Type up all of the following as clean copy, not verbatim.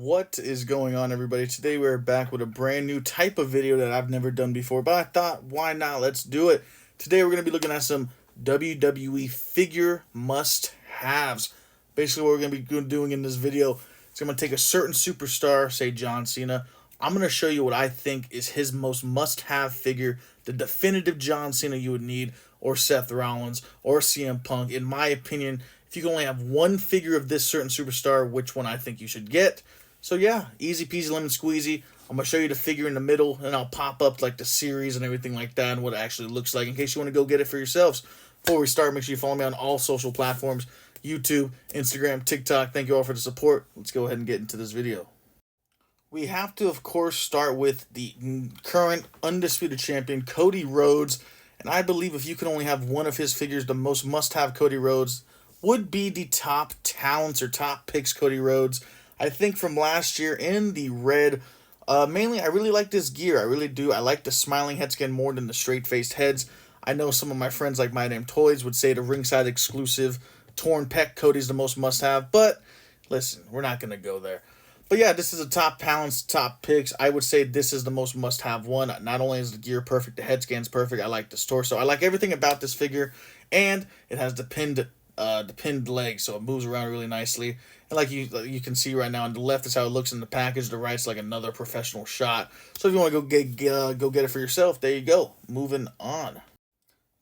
What is going on, everybody? Today we're back with a brand new type of video that I've never done before, but I thought, why not? Let's do it. Today we're going to be looking at some WWE figure must-haves. Basically what we're going to be doing in this video is I'm going to take a certain superstar, say John Cena. I'm going to show you what I think is his most must-have figure, the definitive John Cena you would need, or Seth Rollins, or CM Punk. In my opinion, if you can only have one figure of this certain superstar, which one I think you should get. So yeah, easy peasy lemon squeezy. I'm going to show you the figure in the middle, and I'll pop up like the series and everything like that and what it actually looks like in case you want to go get it for yourselves. Before we start, make sure you follow me on all social platforms, YouTube, Instagram, TikTok. Thank you all for the support. Let's go ahead and get into this video. We have to, of course, start with the current undisputed champion, Cody Rhodes. And I believe if you could only have one of his figures, the most must-have Cody Rhodes would be the top talents or top picks Cody Rhodes. I think from last year in the red, mainly I really like this gear. I really do. I like the smiling head skin more than the straight-faced heads. I know some of my friends like My Name Toys would say the ringside exclusive torn pec Cody's the most must-have, but listen, we're not going to go there. But yeah, this is a top talents, top picks. I would say this is the most must-have one. Not only is the gear perfect, the head scan's perfect. I like this torso. I like everything about this figure, and it has the pinned leg, so it moves around really nicely. And like you can see right now on the left is how it looks in the package. The right's like another professional shot. So if you want to go get it for yourself, there you go. Moving on.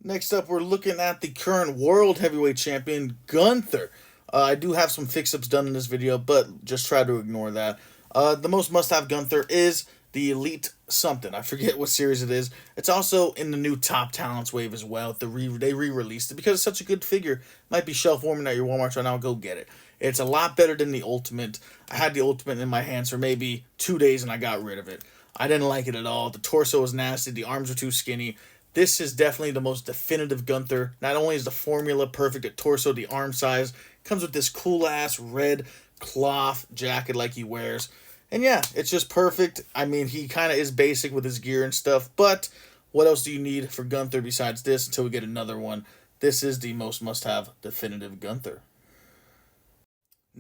Next up, we're looking at the current World Heavyweight Champion, Gunther. I do have some fix-ups done in this video, but just try to ignore that. The most must-have Gunther is the Elite something. I forget what series it is. It's also in the new Top Talents wave as well. They re-released it because it's such a good figure. Might be shelf warming at your Walmart right now. Go get it. It's a lot better than the Ultimate. I had the Ultimate in my hands for maybe 2 days and I got rid of it. I didn't like it at all. The torso was nasty. The arms were too skinny. This is definitely the most definitive Gunther. Not only is the formula perfect, the torso, the arm size, comes with this cool-ass red cloth jacket like he wears. And yeah, it's just perfect. I mean, he kind of is basic with his gear and stuff, but what else do you need for Gunther besides this until we get another one? This is the most must-have definitive Gunther.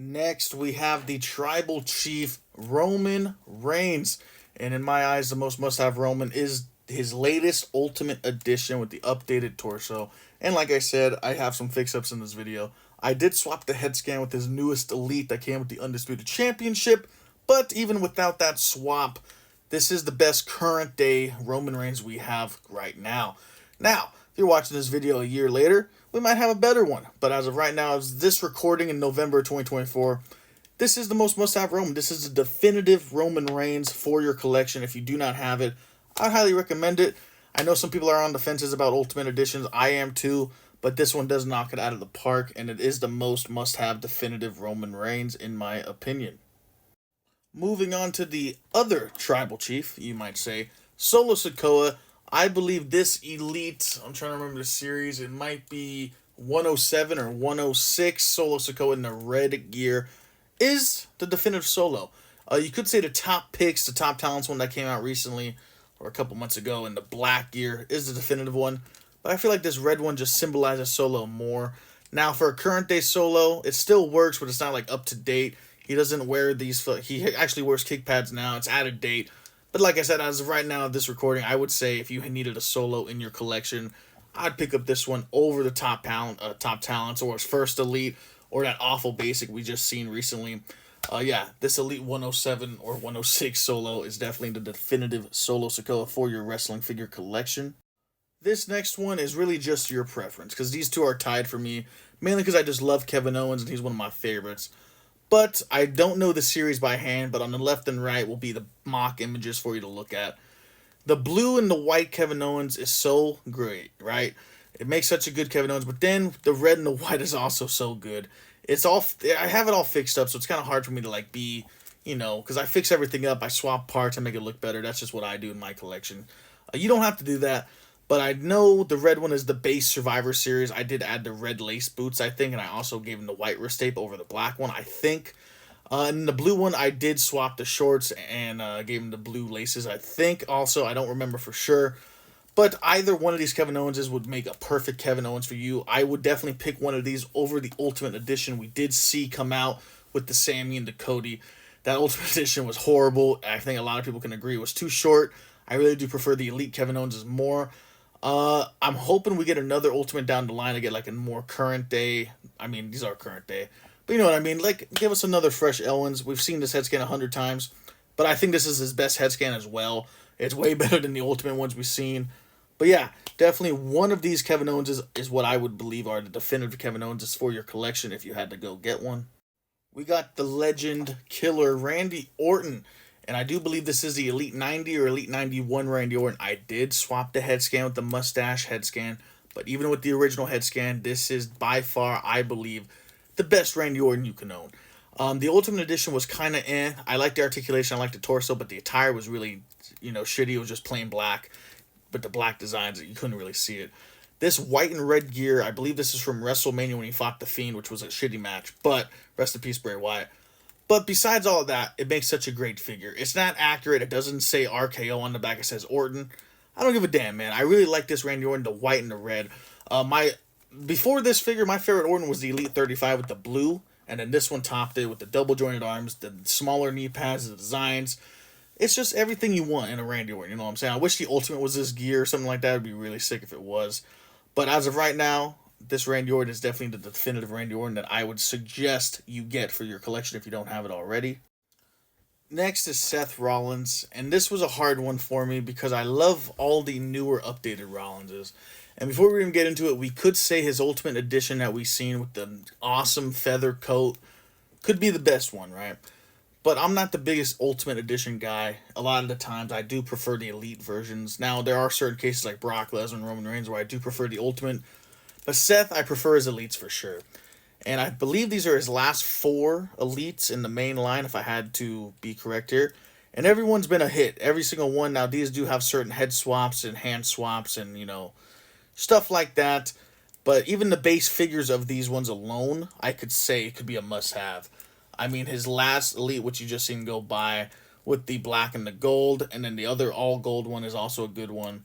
Next, we have the Tribal Chief, Roman Reigns. And in my eyes, the most must-have Roman is his latest Ultimate Edition with the updated torso. And like I said, I have some fix-ups in this video. I did swap the head scan with his newest Elite that came with the Undisputed Championship. But even without that swap, this is the best current day Roman Reigns we have right now. Now, if you're watching this video a year later, we might have a better one. But as of right now, as this recording in November 2024, this is the most must-have Roman. This is the definitive Roman Reigns for your collection. If you do not have it, I highly recommend it. I know some people are on the fences about Ultimate Editions. I am too. But this one does knock it out of the park. And it is the most must-have definitive Roman Reigns in my opinion. Moving on to the other Tribal Chief, you might say, Solo Sikoa. I believe this Elite, I'm trying to remember the series, it might be 107 or 106, Solo Sikoa in the red gear, is the definitive Solo. You could say the top picks, the top talents one that came out recently, or a couple months ago, in the black gear is the definitive one. But I feel like this red one just symbolizes Solo more. Now, for a current day Solo, it still works, but it's not like up to date. He doesn't wear these, he actually wears kick pads now. It's out of date. But like I said, as of right now of this recording, I would say if you needed a Solo in your collection, I'd pick up this one over the top talents or his first Elite or that awful basic we just seen recently. Yeah, this Elite 107 or 106 Solo is definitely the definitive Solo Sikoa for your wrestling figure collection. This next one is really just your preference because these two are tied for me, mainly because I just love Kevin Owens and he's one of my favorites. But I don't know the series by hand, but on the left and right will be the mock images for you to look at. The blue and the white Kevin Owens is so great, right? It makes such a good Kevin Owens, but then the red and the white is also so good. I have it all fixed up, so it's kind of hard for me to like be, because I fix everything up, I swap parts, I make it look better. That's just what I do in my collection. You don't have to do that. But I know the red one is the base Survivor Series. I did add the red lace boots, I think, and I also gave him the white wrist tape over the black one, I think. And the blue one, I did swap the shorts and gave him the blue laces, I think. Also, I don't remember for sure. But either one of these Kevin Owenses would make a perfect Kevin Owens for you. I would definitely pick one of these over the Ultimate Edition we did see come out with the Sammy and the Cody. That Ultimate Edition was horrible. I think a lot of people can agree it was too short. I really do prefer the Elite Kevin Owens more. I'm hoping we get another Ultimate down the line to get like a more current day. I mean, these are current day, but you know what I mean. Like, give us another fresh Owens. We've seen this head scan 100 times, but I think this is his best head scan as well. It's way better than the Ultimate ones we've seen. But yeah, definitely one of these Kevin Owens is what I would believe are the definitive Kevin Owens for your collection if you had to go get one. We got the legend killer Randy Orton. And I do believe this is the Elite 90 or Elite 91 Randy Orton. I did swap the head scan with the mustache head scan. But even with the original head scan, this is by far, I believe, the best Randy Orton you can own. The Ultimate Edition was kind of eh. I liked the articulation, I liked the torso, but the attire was really, shitty. It was just plain black. But the black designs, you couldn't really see it. This white and red gear, I believe this is from WrestleMania when he fought The Fiend, which was a shitty match. But rest in peace, Bray Wyatt. But besides all of that, it makes such a great figure. It's not accurate. It doesn't say RKO on the back. It says Orton. I don't give a damn, man. I really like this Randy Orton, the white and the red. Before this figure, my favorite Orton was the Elite 35 with the blue. And then this one topped it with the double jointed arms, the smaller knee pads, the designs. It's just everything you want in a Randy Orton, you know what I'm saying? I wish the Ultimate was this gear or something like that. It would be really sick if it was. But as of right now, this Randy Orton is definitely the definitive Randy Orton that I would suggest you get for your collection if you don't have it already. Next is Seth Rollins, and this was a hard one for me because I love all the newer updated Rollinses. And before we even get into it, we could say his Ultimate Edition that we've seen with the awesome feather coat could be the best one, right? But I'm not the biggest Ultimate Edition guy. A lot of the times, I do prefer the Elite versions. Now, there are certain cases like Brock Lesnar and Roman Reigns where I do prefer the Ultimate. But Seth, I prefer his Elites for sure. And I believe these are his last 4 Elites in the main line, if I had to be correct here. And everyone's been a hit. Every single one. Now, these do have certain head swaps and hand swaps and, stuff like that. But even the base figures of these ones alone, I could say it could be a must-have. I mean, his last Elite, which you just seen go by, with the black and the gold, and then the other all-gold one is also a good one.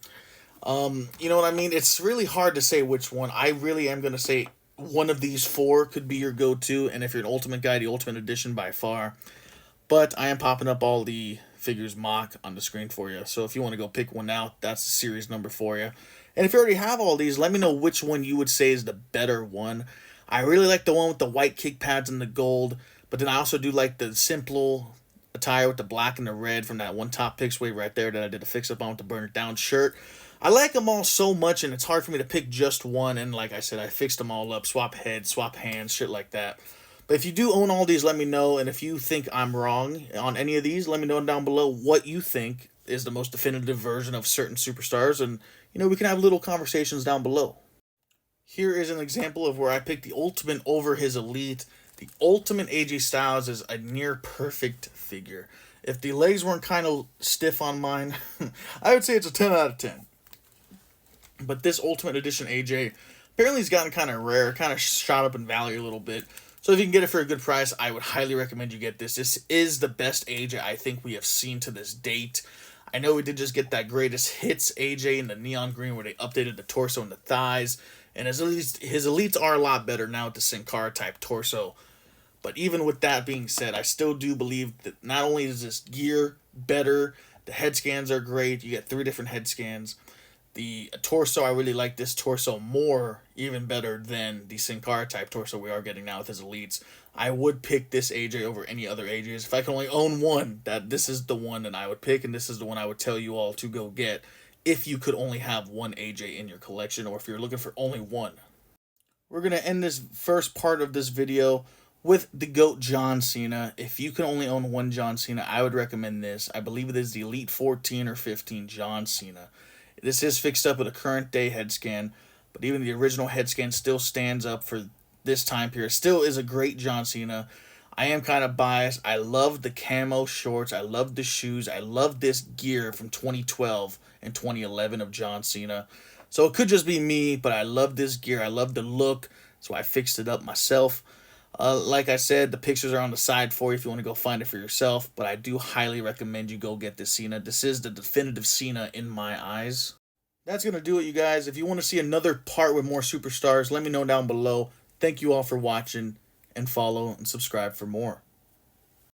You know what I mean? It's really hard to say which one. I really am going to say one of these 4 could be your go-to, and if you're an Ultimate guy, the Ultimate Edition by far. But I am popping up all the figures mock on the screen for you, so if you want to go pick one out, that's the series number for you. And if you already have all these, let me know which one you would say is the better one. I really like the one with the white kick pads and the gold, but then I also do like the simple attire with the black and the red from that one top picks way right there that I did a fix-up on with the Burn It Down shirt. I like them all so much, and it's hard for me to pick just one, and like I said, I fixed them all up, swap heads, swap hands, shit like that. But if you do own all these, let me know, and if you think I'm wrong on any of these, let me know down below what you think is the most definitive version of certain superstars, and, we can have little conversations down below. Here is an example of where I picked the Ultimate over his Elite. The Ultimate AJ Styles is a near perfect figure. If the legs weren't kind of stiff on mine, I would say it's a 10 out of 10. But this Ultimate Edition AJ, apparently he's gotten kind of rare, kind of shot up in value a little bit. So if you can get it for a good price, I would highly recommend you get this. This is the best AJ I think we have seen to this date. I know we did just get that greatest hits AJ in the neon green where they updated the torso and the thighs. And his Elites are a lot better now with the Sin Cara type torso. But even with that being said, I still do believe that not only is this gear better, the head scans are great. You get 3 different head scans. The torso, I really like this torso more, even better than the Sin Cara type torso we are getting now with his Elites. I would pick this AJ over any other AJs. If I can only own one, this is the one that I would pick, and this is the one I would tell you all to go get if you could only have one AJ in your collection, or if you're looking for only one. We're going to end this first part of this video with the GOAT John Cena. If you can only own one John Cena, I would recommend this. I believe it is the Elite 14 or 15 John Cena. This is fixed up with a current day head scan, but even the original head scan still stands up for this time period. Still is a great John Cena. I am kind of biased. I love the camo shorts. I love the shoes. I love this gear from 2012 and 2011 of John Cena. So it could just be me, but I love this gear. I love the look, so I fixed it up myself. Like I said, the pictures are on the side for you if you want to go find it for yourself, but I do highly recommend you go get this Cena. This is the definitive Cena in my eyes. That's going to do it, you guys. If you want to see another part with more superstars, let me know down below. Thank you all for watching, and follow and subscribe for more.